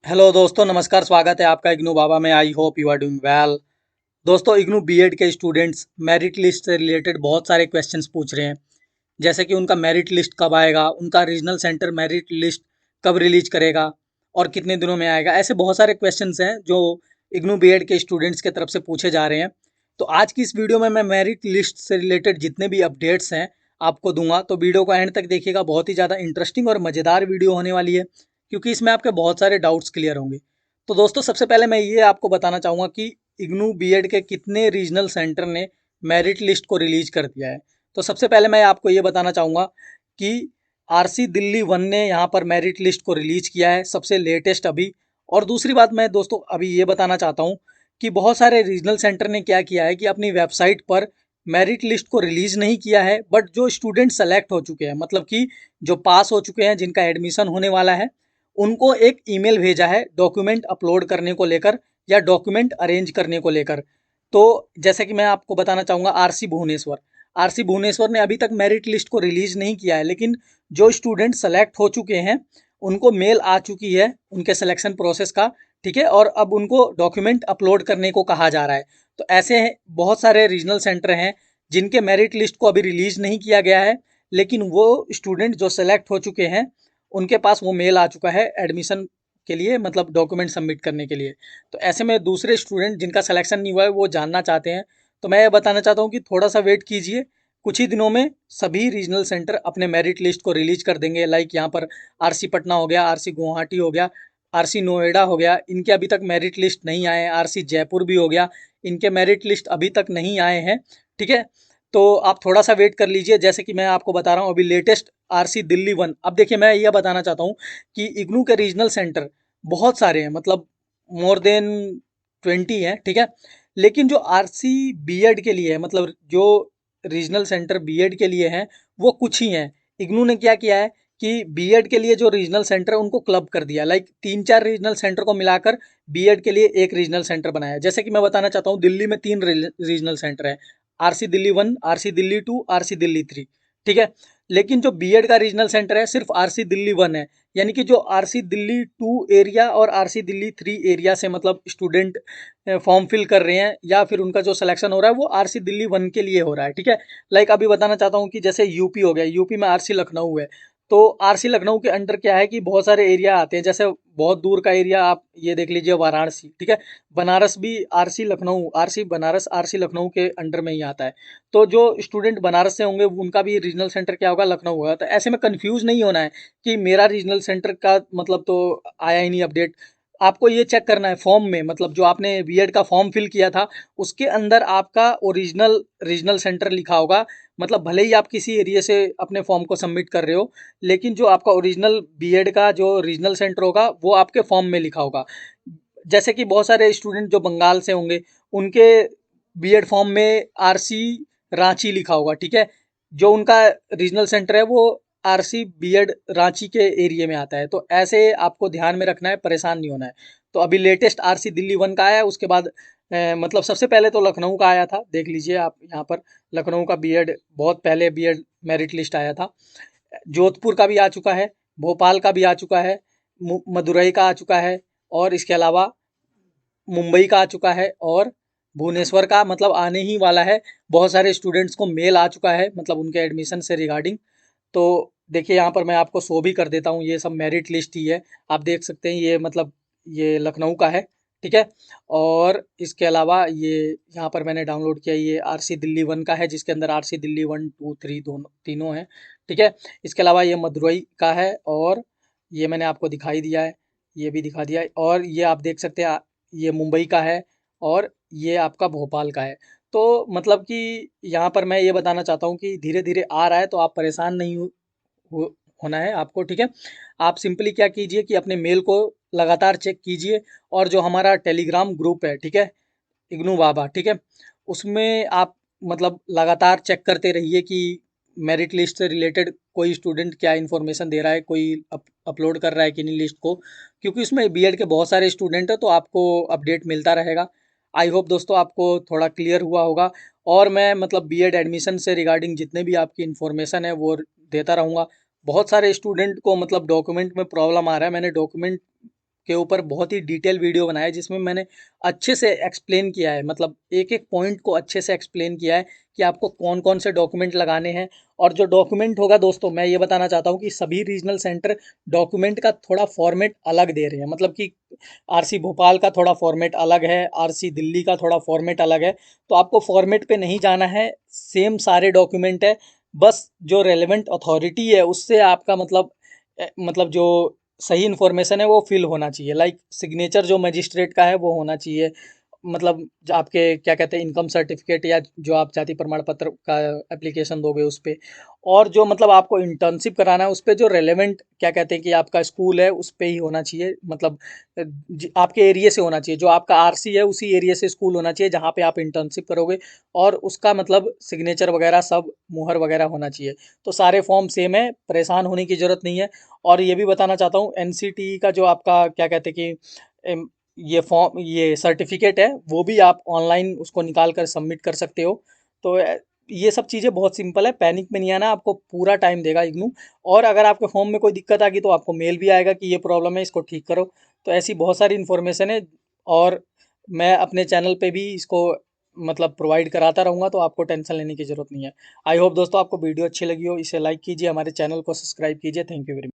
Hello दोस्तों, नमस्कार। स्वागत है आपका इग्नू बाबा में। I hope you are doing well. दोस्तों, इग्नू बीएड के स्टूडेंट्स मेरिट लिस्ट से रिलेटेड बहुत सारे क्वेश्चंस पूछ रहे हैं। जैसे कि उनका मेरिट लिस्ट कब आएगा, उनका रीजनल सेंटर मेरिट लिस्ट कब रिलीज करेगा और कितने दिनों में आएगा। ऐसे बहुत सारे क्वेश्चंस हैं जो इग्नू बीएड के स्टूडेंट्स के तरफ से पूछे जा रहे हैं। तो आज की इस वीडियो में मैं मेरिट लिस्ट से रिलेटेड जितने भी अपडेट्स हैं आपको दूंगा। तो वीडियो को एंड तक देखिएगा, बहुत ही ज़्यादा इंटरेस्टिंग और मज़ेदार वीडियो होने वाली है, क्योंकि इसमें आपके बहुत सारे डाउट्स क्लियर होंगे। तो दोस्तों, सबसे पहले मैं ये आपको बताना चाहूँगा कि इग्नू बीएड के कितने रीजनल सेंटर ने मेरिट लिस्ट को रिलीज कर दिया है। तो सबसे पहले मैं आपको ये बताना चाहूँगा कि आरसी दिल्ली वन ने यहाँ पर मेरिट लिस्ट को रिलीज किया है, सबसे लेटेस्ट अभी। और दूसरी बात मैं दोस्तों अभी ये बताना चाहता हूँ कि बहुत सारे रीजनल सेंटर ने क्या किया है कि अपनी वेबसाइट पर मेरिट लिस्ट को रिलीज नहीं किया है, बट जो स्टूडेंट सेलेक्ट हो चुके हैं, मतलब कि जो पास हो चुके हैं, जिनका एडमिशन होने वाला है, उनको एक ईमेल भेजा है डॉक्यूमेंट अपलोड करने को लेकर या डॉक्यूमेंट अरेंज करने को लेकर। तो जैसे कि मैं आपको बताना चाहूँगा, आरसी भुवनेश्वर ने अभी तक मेरिट लिस्ट को रिलीज नहीं किया है, लेकिन जो स्टूडेंट सेलेक्ट हो चुके हैं उनको मेल आ चुकी है उनके सिलेक्शन प्रोसेस का। ठीक है, और अब उनको डॉक्यूमेंट अपलोड करने को कहा जा रहा है। तो ऐसे बहुत सारे रीजनल सेंटर हैं जिनके मेरिट लिस्ट को अभी रिलीज नहीं किया गया है, लेकिन वो स्टूडेंट जो सेलेक्ट हो चुके हैं उनके पास वो मेल आ चुका है एडमिशन के लिए, मतलब डॉक्यूमेंट सबमिट करने के लिए। तो ऐसे में दूसरे स्टूडेंट जिनका सिलेक्शन नहीं हुआ है वो जानना चाहते हैं। तो मैं ये बताना चाहता हूँ कि थोड़ा सा वेट कीजिए, कुछ ही दिनों में सभी रीजनल सेंटर अपने मेरिट लिस्ट को रिलीज कर देंगे। लाइक यहाँ पर आरसी पटना हो गया, आरसी गुवाहाटी हो गया, आरसी नोएडा हो गया, इनके अभी तक मेरिट लिस्ट नहीं आए हैं। आरसी जयपुर भी हो गया, इनके मेरिट लिस्ट अभी तक नहीं आए हैं। ठीक है, तो आप थोड़ा सा वेट कर लीजिए। जैसे कि मैं आपको बता रहा हूँ, अभी लेटेस्ट आरसी दिल्ली वन। अब देखिए, मैं यह बताना चाहता हूँ कि इग्नू के रीजनल सेंटर बहुत सारे हैं, मतलब मोर देन 20 हैं। ठीक है, लेकिन जो आरसी बीएड के लिए है, मतलब जो रीजनल सेंटर बीएड के लिए हैं, वो कुछ ही हैं। इग्नू ने क्या किया है कि बीएड के लिए जो रीजनल सेंटर है उनको क्लब कर दिया। लाइक 3-4 रीजनल सेंटर को मिलाकर बीएड के लिए एक रीजनल सेंटर बनाया। जैसे कि मैं बताना चाहता हूँ, दिल्ली में 3 रीजनल सेंटर है, RC Delhi one, RC Delhi two, RC Delhi three. ठीक है, लेकिन जो बीएड का रीजनल सेंटर है सिर्फ आरसी दिल्ली वन है। यानी कि जो आरसी दिल्ली टू एरिया और आरसी दिल्ली थ्री एरिया से मतलब स्टूडेंट फॉर्म फिल कर रहे हैं या फिर उनका जो सिलेक्शन हो रहा है वो आरसी दिल्ली वन के लिए हो रहा है। ठीक है, लाइक अभी बताना चाहता हूँ कि जैसे यूपी हो गया, यूपी में आरसी लखनऊ है। तो आरसी लखनऊ के अंडर क्या है कि बहुत सारे एरिया आते हैं। जैसे बहुत दूर का एरिया आप ये देख लीजिए, वाराणसी। ठीक है, बनारस भी RC Lucknow, RC Banaras, RC Lucknow के अंडर में ही आता है। तो जो स्टूडेंट बनारस से होंगे उनका भी रीजनल सेंटर क्या होगा, लखनऊ होगा। तो ऐसे में कंफ्यूज नहीं होना है कि मेरा रीजनल सेंटर का मतलब तो आया ही नहीं अपडेट। आपको ये चेक करना है फॉर्म में, मतलब जो आपने बीएड का फॉर्म फिल किया था उसके अंदर आपका ओरिजिनल रीजनल सेंटर लिखा होगा। मतलब भले ही आप किसी एरिया से अपने फॉर्म को सबमिट कर रहे हो, लेकिन जो आपका ओरिजिनल बीएड का जो रीजनल सेंटर होगा वो आपके फॉर्म में लिखा होगा। जैसे कि बहुत सारे स्टूडेंट जो बंगाल से होंगे उनके बीएड फॉर्म में आरसी रांची लिखा होगा। ठीक है, जो उनका रीजनल सेंटर है वो आरसी बीएड रांची के एरिया में आता है। तो ऐसे आपको ध्यान में रखना है, परेशान नहीं होना है। तो अभी लेटेस्ट आरसी दिल्ली वन का आया है, उसके बाद मतलब सबसे पहले तो लखनऊ का आया था। देख लीजिए आप यहाँ पर, लखनऊ का बीएड बहुत पहले बीएड मेरिट लिस्ट आया था। जोधपुर का भी आ चुका है, भोपाल का भी आ चुका है, मदुरई का आ चुका है, और इसके अलावा मुंबई का आ चुका है, और भुवनेश्वर का मतलब आने ही वाला है। बहुत सारे स्टूडेंट्स को मेल आ चुका है, मतलब उनके एडमिशन से रिगार्डिंग। तो देखिए यहाँ पर मैं आपको शो भी कर देता हूँ, ये सब मेरिट लिस्ट ही है। आप देख सकते हैं, ये मतलब ये लखनऊ का है। ठीक है, और इसके अलावा ये यहाँ पर मैंने डाउनलोड किया, ये आरसी दिल्ली वन का है, जिसके अंदर RC Delhi one two three दोनों तीनों हैं। ठीक है, इसके अलावा ये मदुरई का है, और ये मैंने आपको दिखाई दिया है, ये भी दिखा दिया है, और ये आप देख सकते हैं ये मुंबई का है, और ये आपका भोपाल का है। तो मतलब कि यहाँ पर मैं ये बताना चाहता हूँ कि धीरे धीरे आ रहा है, तो आप परेशान नहीं हो, होना है आपको। ठीक है, आप सिंपली क्या कीजिए कि अपने मेल को लगातार चेक कीजिए, और जो हमारा टेलीग्राम ग्रुप है, ठीक है, इग्नू बाबा, ठीक है, उसमें आप मतलब लगातार चेक करते रहिए कि मेरिट लिस्ट से रिलेटेड कोई स्टूडेंट क्या इन्फॉर्मेशन दे रहा है, कोई अपलोड कर रहा है कि नहीं लिस्ट को, क्योंकि उसमें बीएड के बहुत सारे स्टूडेंट हैं, तो आपको अपडेट मिलता रहेगा। आई होप दोस्तों आपको थोड़ा क्लियर हुआ होगा। और मैं मतलब बीएड एडमिशन से रिगार्डिंग जितने भी आपकी इन्फॉर्मेशन है वो देता रहूँगा। बहुत सारे स्टूडेंट को मतलब डॉक्यूमेंट में प्रॉब्लम आ रहा है, मैंने डॉक्यूमेंट के ऊपर बहुत ही डिटेल वीडियो बनाया है, जिसमें मैंने अच्छे से एक्सप्लेन किया है, मतलब एक एक पॉइंट को अच्छे से एक्सप्लेन किया है कि आपको कौन कौन से डॉक्यूमेंट लगाने हैं। और जो डॉक्यूमेंट होगा दोस्तों, मैं ये बताना चाहता हूँ कि सभी रीजनल सेंटर डॉक्यूमेंट का थोड़ा फॉर्मेट अलग दे रहे हैं, मतलब कि आरसी भोपाल का थोड़ा फॉर्मेट अलग है, आरसी दिल्ली का थोड़ा फॉर्मेट अलग है। तो आपको फॉर्मेट पे नहीं जाना है, सेम सारे डॉक्यूमेंट है, बस जो रेलेवेंट अथॉरिटी है उससे आपका मतलब मतलब जो सही इन्फॉर्मेशन है वो फिल होना चाहिए। लाइक सिग्नेचर जो मजिस्ट्रेट का है वो होना चाहिए, मतलब जो आपके क्या कहते हैं इनकम सर्टिफिकेट या जो आप जाति प्रमाण पत्र का एप्लीकेशन दोगे उस पे। और जो मतलब आपको इंटर्नशिप कराना है उस पे जो रेलेवेंट क्या कहते हैं कि आपका स्कूल है उस पे ही होना चाहिए, मतलब आपके एरिया से होना चाहिए, जो आपका आरसी है उसी एरिया से स्कूल होना चाहिए जहाँ पे आप इंटर्नशिप करोगे। और उसका मतलब सिग्नेचर वगैरह सब मुहर वगैरह होना चाहिए। तो सारे फॉर्म सेम है, परेशान होने की ज़रूरत नहीं है। और ये भी बताना चाहता हूँ, एनसीटी का जो आपका क्या कहते हैं कि ये फॉर्म ये सर्टिफिकेट है वो भी आप ऑनलाइन उसको निकाल कर सबमिट कर सकते हो। तो ये सब चीज़ें बहुत सिंपल है, पैनिक में नहीं आना, आपको पूरा टाइम देगा इग्नू। और अगर आपके फॉर्म में कोई दिक्कत आ गई तो आपको मेल भी आएगा कि ये प्रॉब्लम है, इसको ठीक करो। तो ऐसी बहुत सारी इन्फॉर्मेशन है, और मैं अपने चैनल पे भी इसको मतलब प्रोवाइड कराता रहूँगा, तो आपको टेंशन लेने की ज़रूरत नहीं है। आई होप दोस्तों आपको वीडियो अच्छी लगी हो, इसे लाइक कीजिए, हमारे चैनल को सब्सक्राइब कीजिए। Thank you very much.